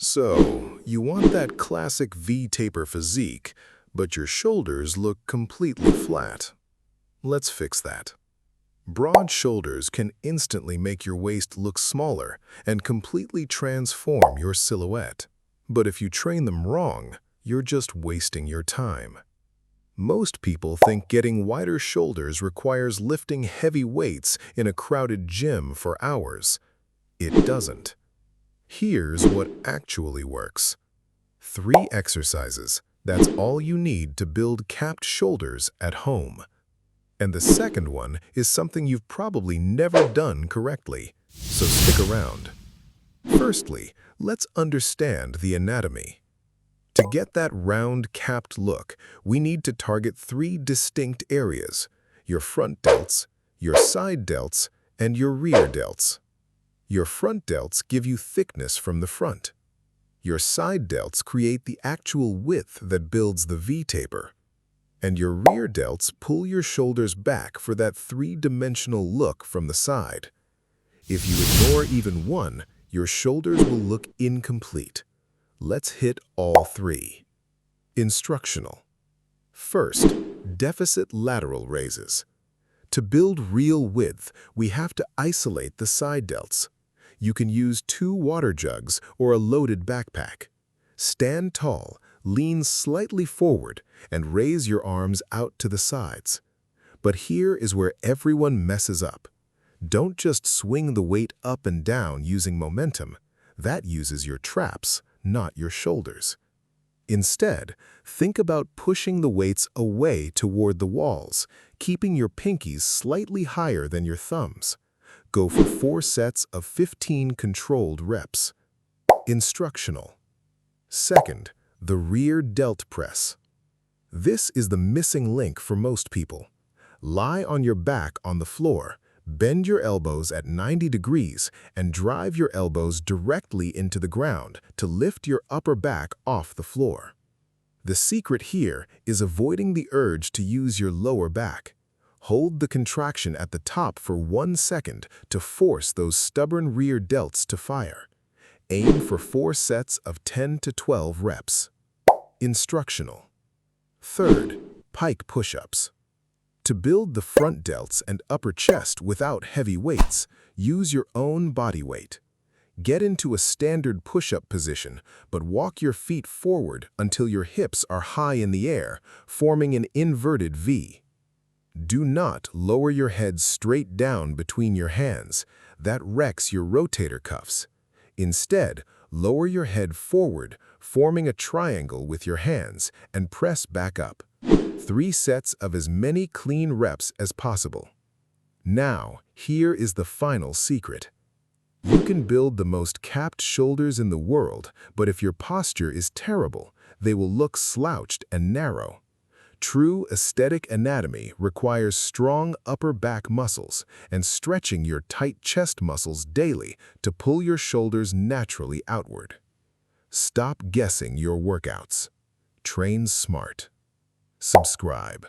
So, you want that classic V-taper physique, but your shoulders look completely flat. Let's fix that. Broad shoulders can instantly make your waist look smaller and completely transform your silhouette. But if you train them wrong, you're just wasting your time. Most people think getting wider shoulders requires lifting heavy weights in a crowded gym for hours. It doesn't. Here's what actually works. 3 exercises. That's all you need to build capped shoulders at home. And the second one is something you've probably never done correctly, so stick around. Firstly, let's understand the anatomy. To get that round, capped look, we need to target 3 distinct areas: your front delts, your side delts, and your rear delts. Your front delts give you thickness from the front. Your side delts create the actual width that builds the V-taper. And your rear delts pull your shoulders back for that 3-dimensional look from the side. If you ignore even one, your shoulders will look incomplete. Let's hit all 3. Instructional. First, deficit lateral raises. To build real width, we have to isolate the side delts. You can use 2 water jugs or a loaded backpack. Stand tall, lean slightly forward, and raise your arms out to the sides. But here is where everyone messes up. Don't just swing the weight up and down using momentum. That uses your traps, not your shoulders. Instead, think about pushing the weights away toward the walls, keeping your pinkies slightly higher than your thumbs. Go for 4 sets of 15 controlled reps. Instructional. Second, the rear delt press. This is the missing link for most people. Lie on your back on the floor, bend your elbows at 90 degrees, and drive your elbows directly into the ground to lift your upper back off the floor. The secret here is avoiding the urge to use your lower back. Hold the contraction at the top for 1 second to force those stubborn rear delts to fire. Aim for 4 sets of 10 to 12 reps. Instructional. Third, pike push-ups. To build the front delts and upper chest without heavy weights, use your own body weight. Get into a standard push-up position, but walk your feet forward until your hips are high in the air, forming an inverted V. Do not lower your head straight down between your hands. That wrecks your rotator cuffs. Instead, lower your head forward, forming a triangle with your hands, and press back up. 3 sets of as many clean reps as possible. Now, here is the final secret. You can build the most capped shoulders in the world, but if your posture is terrible, they will look slouched and narrow. True aesthetic anatomy requires strong upper back muscles and stretching your tight chest muscles daily to pull your shoulders naturally outward. Stop guessing your workouts. Train smart. Subscribe.